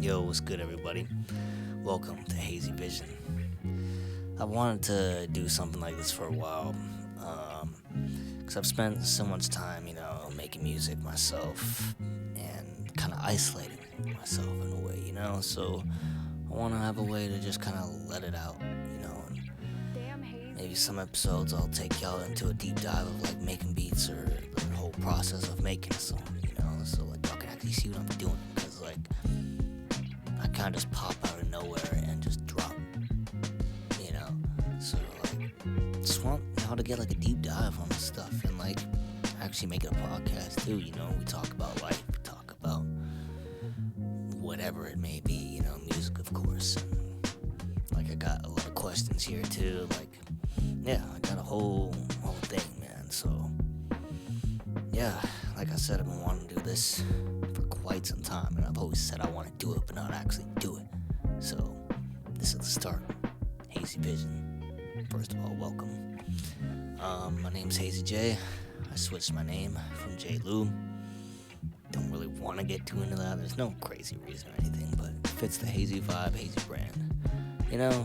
Yo, what's good, everybody? Welcome to Hazyy.J. I wanted to do something like this for a while, because I've spent so much time, making music myself and kind of isolating myself in a way, So I want to have a way to just kind of let it out, and maybe some episodes I'll take y'all into a deep dive of like making beats or the whole process of making a song, So like y'all can actually see what I'm doing, because like I kind of just pop out of nowhere and just drop, you know. So like, just want y'all to get like a deep dive on this stuff and like actually make it a podcast too. We talk about life, we talk about whatever it may be, music of course. And, like I got a lot of questions here too. Like, yeah, I got a whole thing, man. So yeah, like I said, I've been wanting to do this for quite some time, and I've always said I want to do it, but not actually do it. So, this is the start. Hazyy.J. First of all, welcome. My name's Hazyy.J. I switched my name from J. Lou. Don't really want to get too into that. There's no crazy reason or anything, but it fits the Hazyy vibe, Hazyy brand.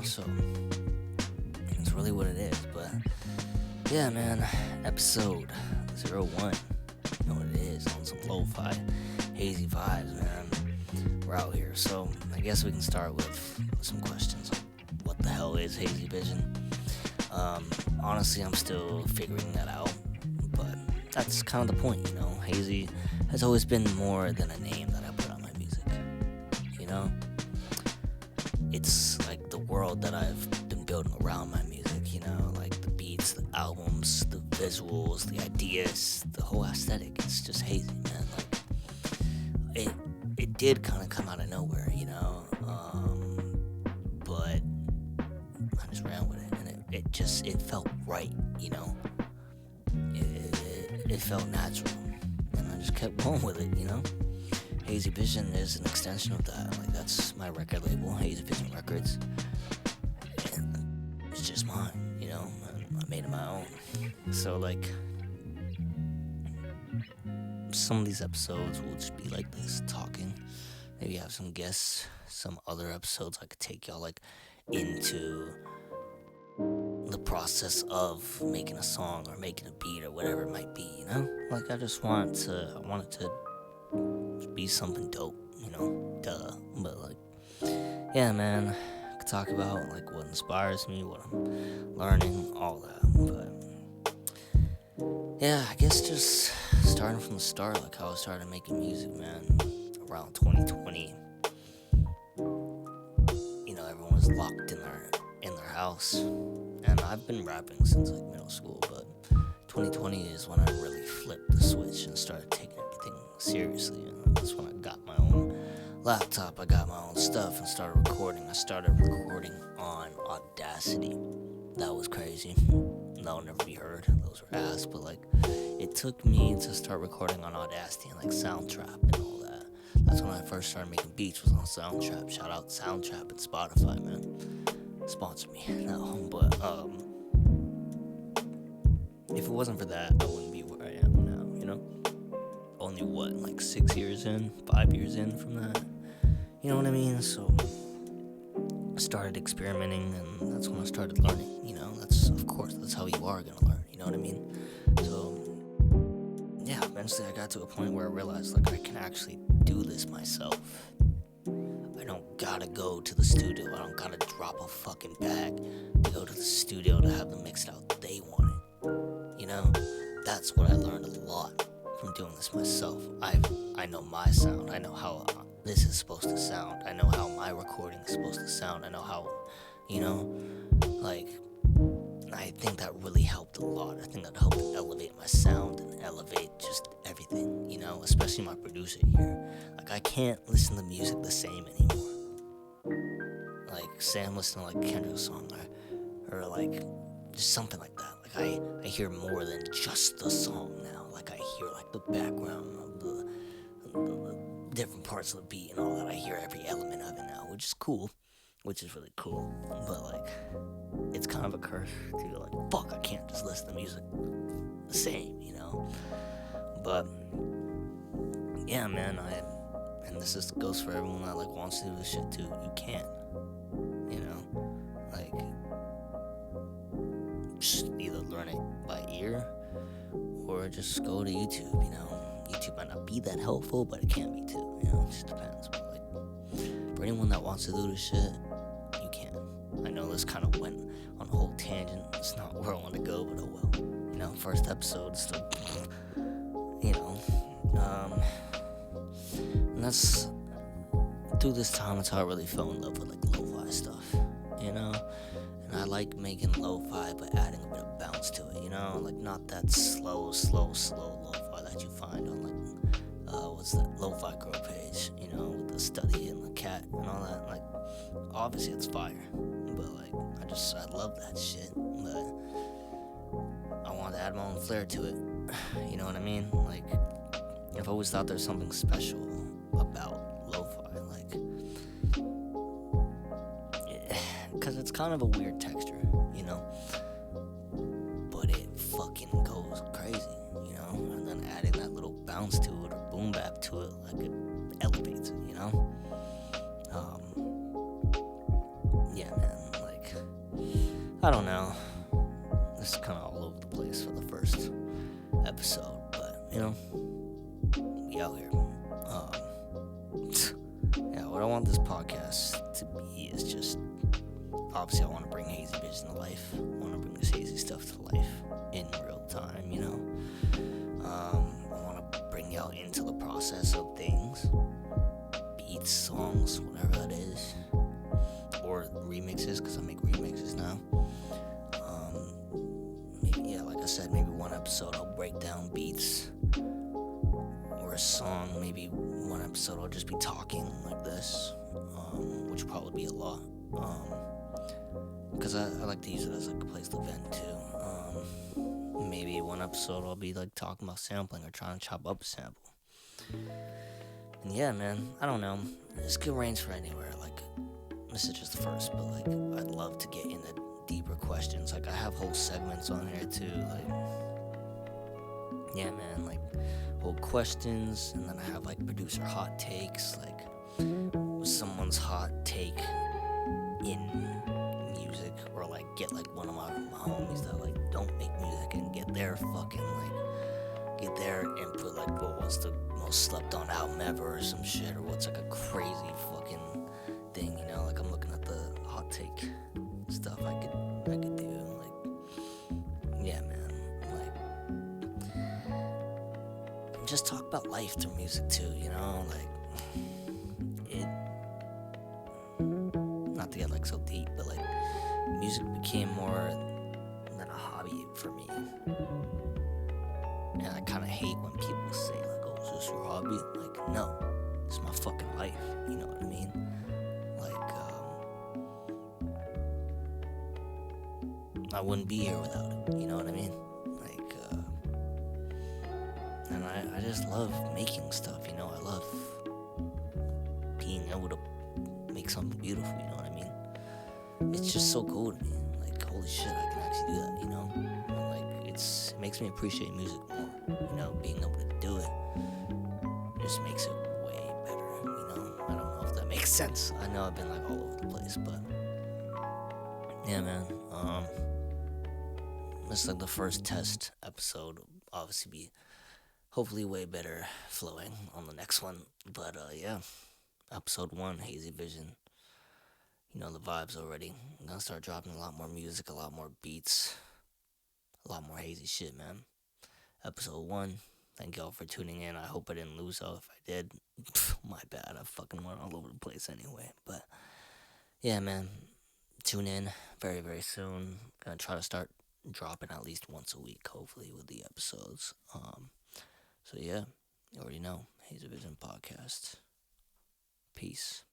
So it's really what it is. But yeah, man, episode 01. You know what it is, on some lo-fi, hazy vibes, man. We're out here, so I guess we can start with some questions. What the hell is Hazyy.J? Honestly, I'm still figuring that out, but that's kind of the point, Hazyy has always been more than a name that I put on my music, It's like the world that I've been building around my music, like the beats, the albums, the visuals, the ideas, the whole aesthetic. It's just Hazyy, man. Like, it did kind of come out of nowhere, but I just ran with it, and it felt right, It felt natural, and I just kept going with it, Hazyy.J is an extension of that. Like, that's my record label, Hazyy.J Records, and it's just mine, I made it my own. So, like, some of these episodes will just be like this, talking. Maybe have some guests. Some other episodes I could take y'all, like, into the process of making a song or making a beat or whatever it might be, Like, I want it to be something dope, duh. But, like, yeah, man, I could talk about, like, what inspires me, what I'm learning, all that. But yeah, I guess just starting from the start, like how I started making music, man, around 2020. Everyone was locked in their house, and I've been rapping since like middle school, but 2020 is when I really flipped the switch and started taking everything seriously, and that's when I got my own laptop, I got my own stuff, and started recording. I started recording on Audacity. That was crazy. That'll never be heard. Those were ass, but like, it took me to start recording on Audacity and like Soundtrap and all that. That's when I first started making beats, was on Soundtrap. Shout out Soundtrap and Spotify, man. Sponsor me. No, but if it wasn't for that, I wouldn't be where I am now, Only what, like 6 years in, 5 years in from that? You know what I mean? So I started experimenting, and that's when I started learning, that's how you are gonna learn, you know what I mean? So yeah, eventually I got to a point where I realized, like, I can actually do this myself. I don't gotta go to the studio, I don't gotta drop a fucking bag to go to the studio to have them mix it out they want it, That's what I learned a lot from doing this myself. I know my sound, I know how this is supposed to sound, I know how my recording is supposed to sound, I know how, like, I think that really helped a lot. I think that helped elevate my sound and elevate just everything, especially my producer here. Like, I can't listen to music the same anymore. Like, say I'm listening to like a Kendrick song or like just something like that. Like, I hear more than just the song now. Like, I hear like the background of the different parts of the beat and all that. I hear every element of it now, which is cool, which is really cool. But like, it's kind of a curse to be like, fuck, I can't just listen to music the same, But yeah, man, and this is goes for everyone that like wants to do this shit too. You can't, you know, like just either learn it by ear or just go to YouTube. You know, YouTube might not be that helpful, but it can be too. You know, it just depends. But like for anyone that wants to do this shit, you can. I know this kind of went on a whole tangent. It's not where I want to go, but oh well. You know, first episode, still, you know, and that's through this time. It's how I really fell in love with like lo-fi stuff. You know, and I like making lo-fi, but adding a bit of bounce to it. You know, like not that slow lo-fi that you find on like what's that lo-fi girl page. You know, with the study and the cat and all that. Like, obviously it's fire, but like I love that shit. But I wanted to add my own flair to it. You know what I mean? Like, I've always thought there's something special about lo-fi, like, because it's kind of a weird texture, you know, but it fucking goes crazy, you know, and then adding that little bounce to it or boom bap to it, like, it elevates it, you know. Yeah, man, like, I don't know, this is kind of all over the place for the first episode, but, you know, we out here. Yeah, what I want this podcast to be is just, obviously I want to bring Hazyy Vision to life. I want to bring this hazy stuff to life in real time, you know. I want to bring y'all into the process of things, beats, songs, whatever that is, or remixes, because I make remixes now. Maybe, yeah, like I said, maybe one episode I'll break down beats or a song. Maybe one episode I'll just be talking like this, which will probably be a lot, because I like to use it as like a place to vent too. Maybe one episode I'll be like talking about sampling or trying to chop up a sample. And yeah, man, I don't know, this could range for anywhere. Like, this is just the first, but like I'd love to get into deeper questions. Like, I have whole segments on here too, like, yeah, man, like whole questions, and then I have like producer hot takes, like someone's hot take in music, or like get like one of my homies that like don't make music and get their fucking like get their input, like what's the most slept on album ever or some shit, or what's like a crazy fucking thing, you know. Like, I'm looking at the hot take stuff I could do, like, yeah, man, like, just talk about life through music too, you know, like, it, not to get like so deep, but like, music became more than a hobby for me, and I kind of hate when people say like, oh, is this your hobby? Like, no, it's my fucking life, you know what I mean? Like, I wouldn't be here without it, you know what I mean? Like, and I just love making stuff, you know. I love being able to make something beautiful, you know what I mean? It's just so cool to me. Like, holy shit, I can actually do that, you know? And like, it makes me appreciate music more, you know. Being able to do it just makes it way better, you know? I don't know if that makes sense. I know I've been like all over the place, but yeah, man. This is like the first test episode. Will obviously be hopefully way better flowing on the next one. But yeah, episode 1, Hazyy Vision. You know the vibes already. I'm gonna start dropping a lot more music, a lot more beats, a lot more hazy shit, man. Episode 1. Thank y'all for tuning in. I hope I didn't lose y'all. If I did, my bad. I fucking went all over the place anyway. But yeah, man, tune in very, very soon. Gonna try to start dropping at least once a week, hopefully, with the episodes. So yeah, you already know, Hazyy Vision Podcast. Peace.